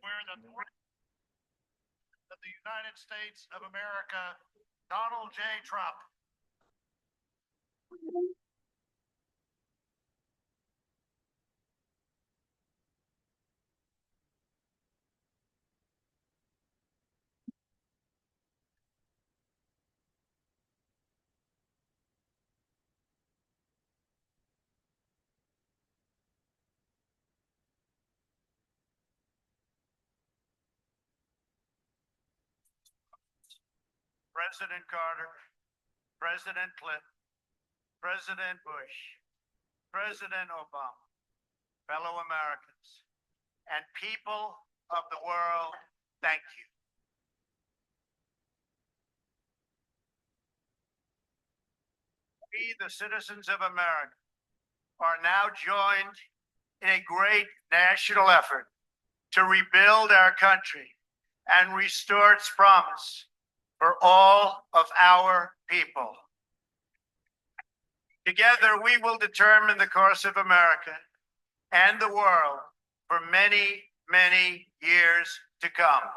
where the President of the United States of America, Donald J. Trump. President Carter, President Clinton, President Bush, President Obama, fellow Americans, and people of the world, thank you. We, the citizens of America, are now joined in a great national effort to rebuild our country and restore its promise for all of our people. Together, we will determine the course of America and the world for many, many years to come.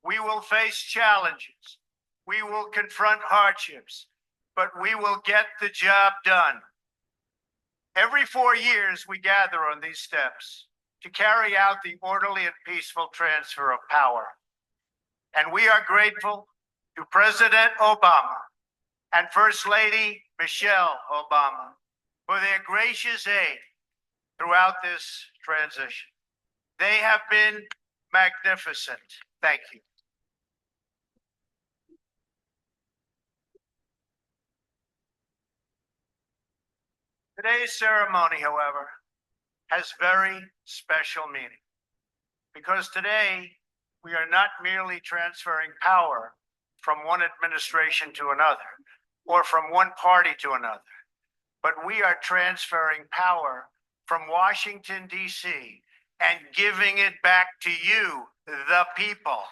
We will face challenges. We will confront hardships, but we will get the job done. Every 4 years, we gather on these steps to carry out the orderly and peaceful transfer of power. And we are grateful to President Obama and First Lady Michelle Obama for their gracious aid throughout this transition. They have been magnificent. Thank you. Today's ceremony, however, has very special meaning because today we are not merely transferring power from one administration to another or from one party to another, but we are transferring power from Washington, D.C. and giving it back to you, the people.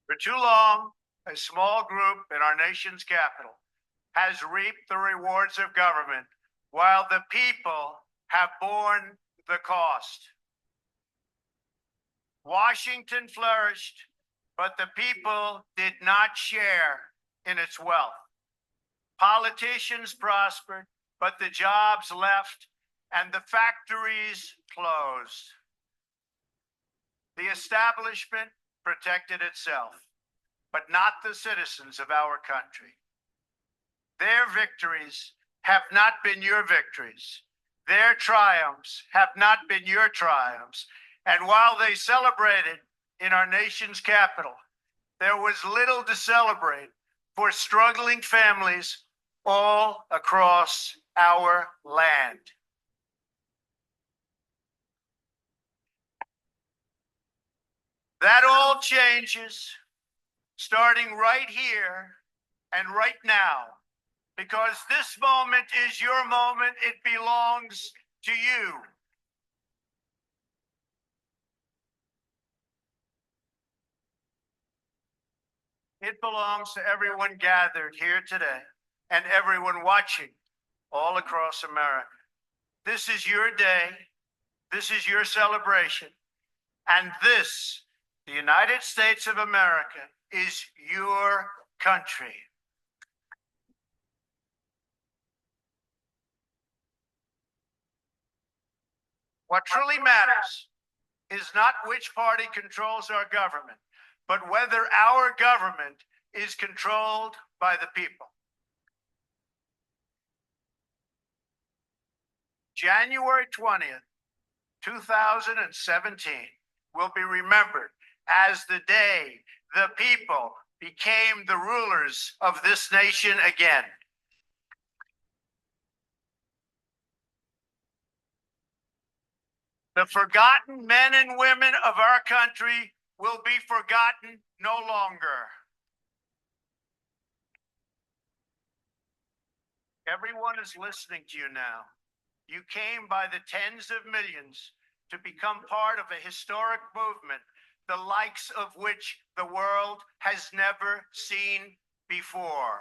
For too long, a small group in our nation's capital has reaped the rewards of government while the people have borne the cost. Washington flourished, but the people did not share in its wealth. Politicians prospered, but the jobs left and the factories closed. The establishment protected itself, but not the citizens of our country. Their victories have not been your victories. Their triumphs have not been your triumphs. And while they celebrated in our nation's capital, there was little to celebrate for struggling families all across our land. That all changes starting right here and right now, because this moment is your moment. It belongs to you. It belongs to everyone gathered here today and everyone watching all across America. This is your day. This is your celebration. And this, the United States of America, is your country. What truly matters is not which party controls our government, but whether our government is controlled by the people. January 20th, 2017 will be remembered as the day the people became the rulers of this nation again. The forgotten men and women of our country will be forgotten no longer. Everyone is listening to you now. You came by the tens of millions to become part of a historic movement, the likes of which the world has never seen before.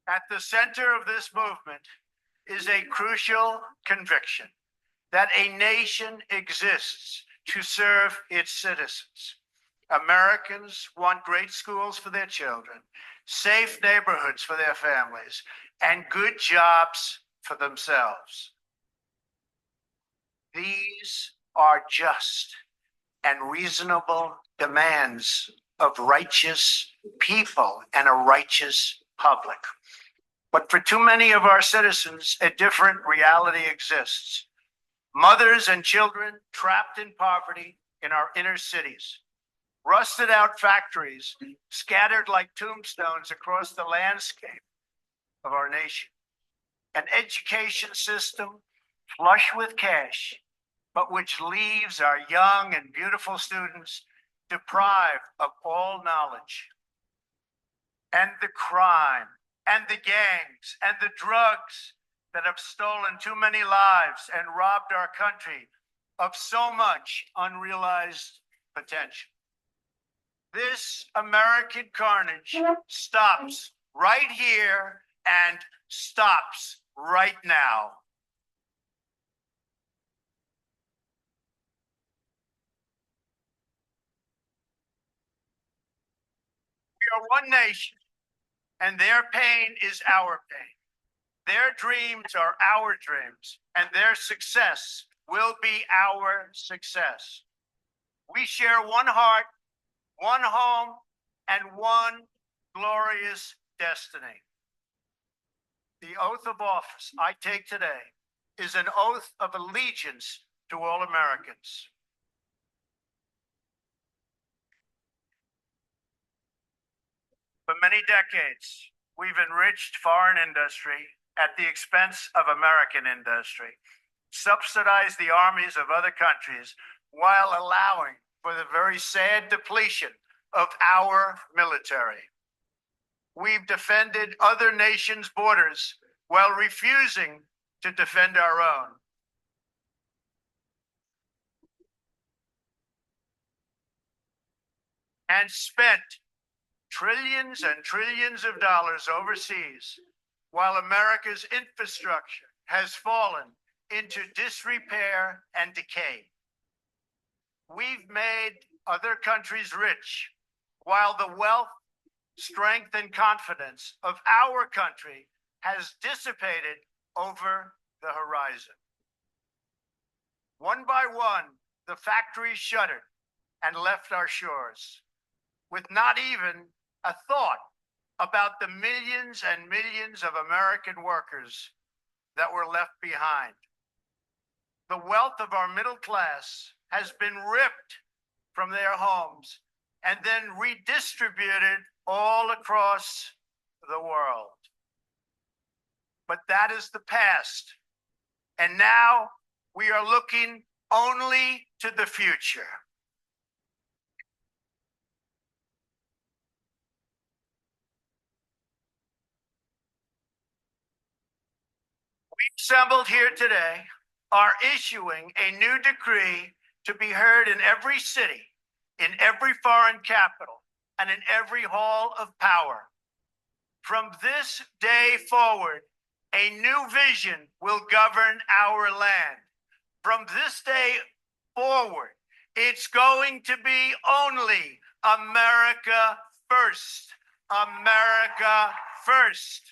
At the center of this movement is a crucial conviction that a nation exists to serve its citizens. Americans want great schools for their children, safe neighborhoods for their families, and good jobs for themselves. These are just and reasonable demands of righteous people and a righteous public. But for too many of our citizens, a different reality exists. Mothers and children trapped in poverty in our inner cities, rusted out factories scattered like tombstones across the landscape of our nation, an education system flush with cash, but which leaves our young and beautiful students deprived of all knowledge. And the crime and the gangs and the drugs that have stolen too many lives and robbed our country of so much unrealized potential. This American carnage stops right here and stops right now. We are one nation, and their pain is our pain. Their dreams are our dreams, and their success will be our success. We share one heart, one home, and one glorious destiny. The oath of office I take today is an oath of allegiance to all Americans. For many decades, we've enriched foreign industry at the expense of American industry, subsidized the armies of other countries while allowing for the very sad depletion of our military. We've defended other nations' borders while refusing to defend our own. And spent trillions and trillions of dollars overseas while America's infrastructure has fallen into disrepair and decay. We've made other countries rich while the wealth, strength, and confidence of our country has dissipated over the horizon. One by one, the factories shuttered and left our shores, with not even a thought about the millions and millions of American workers that were left behind. The wealth of our middle class has been ripped from their homes and then redistributed all across the world. But that is the past. And now we are looking only to the future. We assembled here today are issuing a new decree to be heard in every city, in every foreign capital, and in every hall of power. From this day forward, a new vision will govern our land. From this day forward, it's going to be only America first. America first.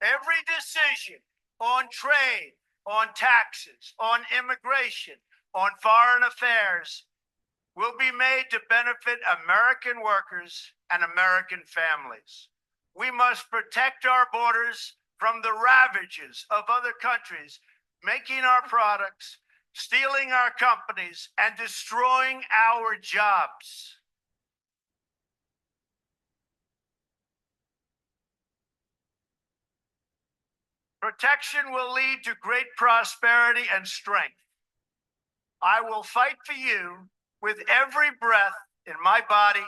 Every decision on trade, on taxes, on immigration, on foreign affairs will be made to benefit American workers and American families. We must protect our borders from the ravages of other countries, making our products, stealing our companies, and destroying our jobs. Protection will lead to great prosperity and strength. I will fight for you with every breath in my body,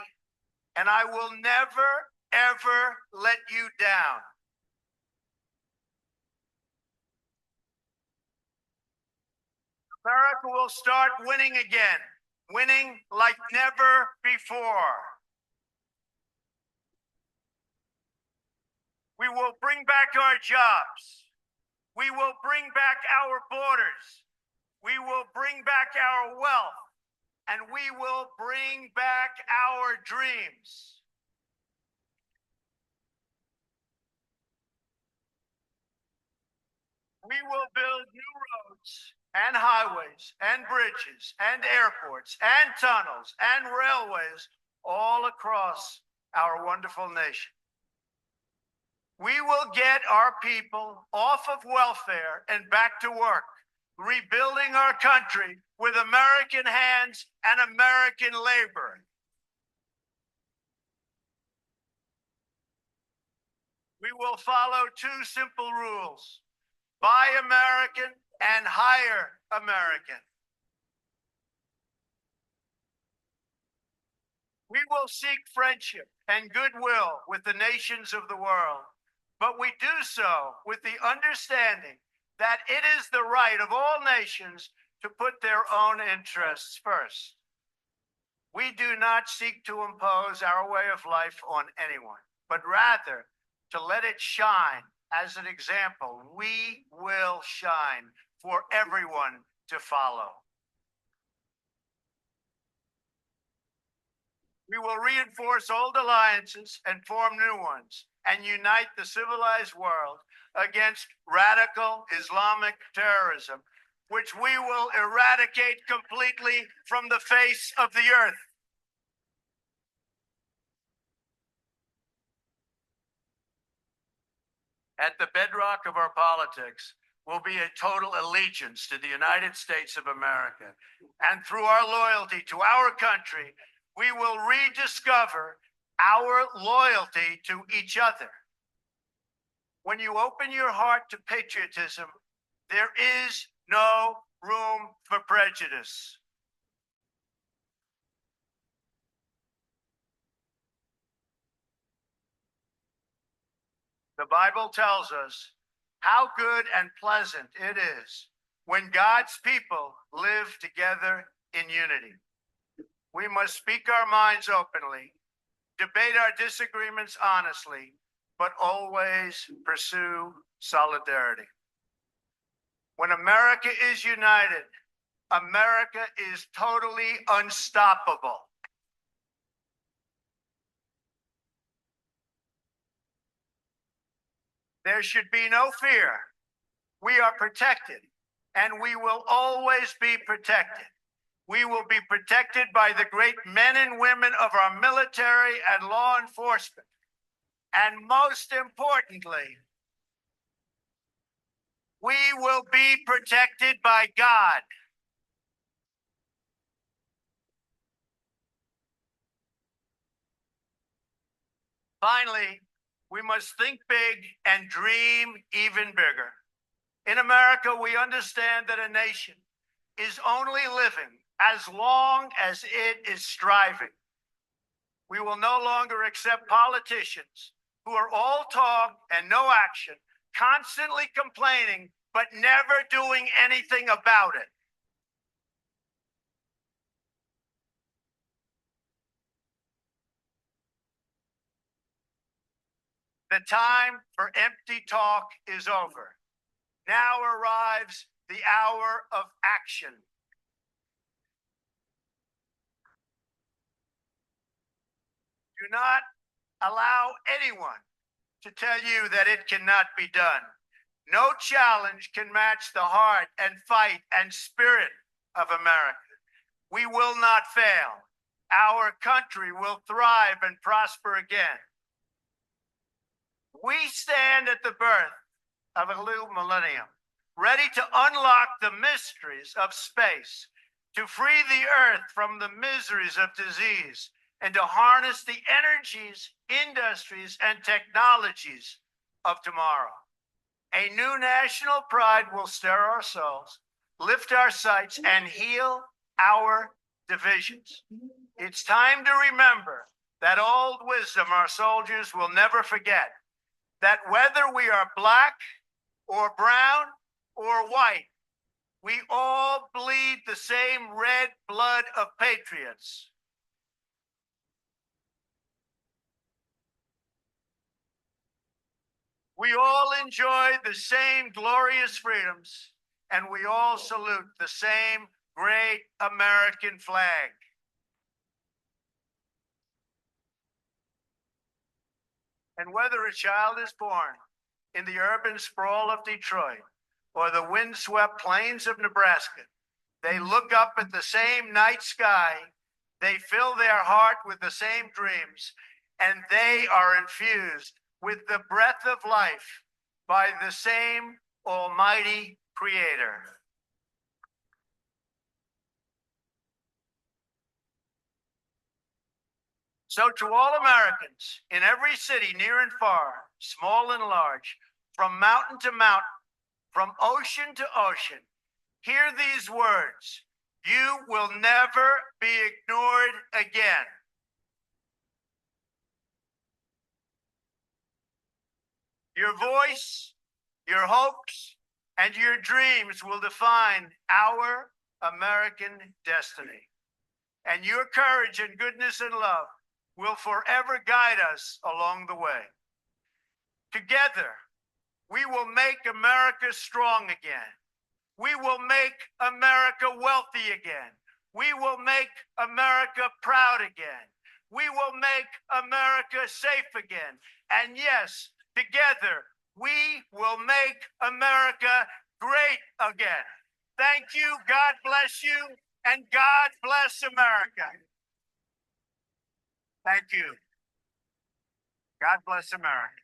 and I will never, ever let you down. America will start winning again, winning like never before. We will bring back our jobs. We will bring back our borders. We will bring back our wealth. And we will bring back our dreams. We will build new roads and highways and bridges and airports and tunnels and railways all across our wonderful nation. We will get our people off of welfare and back to work, rebuilding our country with American hands and American labor. We will follow two simple rules: buy American and hire American. We will seek friendship and goodwill with the nations of the world, but we do so with the understanding that it is the right of all nations to put their own interests first. We do not seek to impose our way of life on anyone, but rather to let it shine as an example. We will shine for everyone to follow. We will reinforce old alliances and form new ones and unite the civilized world against radical Islamic terrorism, which we will eradicate completely from the face of the earth. At the bedrock of our politics will be a total allegiance to the United States of America. And through our loyalty to our country, we will rediscover our loyalty to each other. When you open your heart to patriotism, there is no room for prejudice. The Bible tells us how good and pleasant it is when God's people live together in unity. We must speak our minds openly, debate our disagreements honestly, but always pursue solidarity. When America is united, America is totally unstoppable. There should be no fear. We are protected, and we will always be protected. We will be protected by the great men and women of our military and law enforcement. And most importantly, we will be protected by God. Finally, we must think big and dream even bigger. In America, we understand that a nation is only living as long as it is striving. We will no longer accept politicians who are all talk and no action, constantly complaining, but never doing anything about it. The time for empty talk is over. Now arrives the hour of action. Do not allow anyone to tell you that it cannot be done. No challenge can match the heart and fight and spirit of America. We will not fail. Our country will thrive and prosper again. We stand at the birth of a new millennium, ready to unlock the mysteries of space, to free the earth from the miseries of disease, and to harness the energies, industries, and technologies of tomorrow. A new national pride will stir our souls, lift our sights, and heal our divisions. It's time to remember that old wisdom our soldiers will never forget, that whether we are black or brown or white, we all bleed the same red blood of patriots. We all enjoy the same glorious freedoms, and we all salute the same great American flag. And whether a child is born in the urban sprawl of Detroit or the windswept plains of Nebraska, they look up at the same night sky, they fill their heart with the same dreams, and they are infused with the breath of life by the same almighty creator. So to all Americans in every city, near and far, small and large, from mountain to mountain, from ocean to ocean, hear these words: you will never be ignored again. Your voice, your hopes, and your dreams will define our American destiny. And your courage and goodness and love will forever guide us along the way. Together, we will make America strong again. We will make America wealthy again. We will make America proud again. We will make America safe again. And yes, together, we will make America great again. Thank you, God bless you, and God bless America. Thank you. God bless America.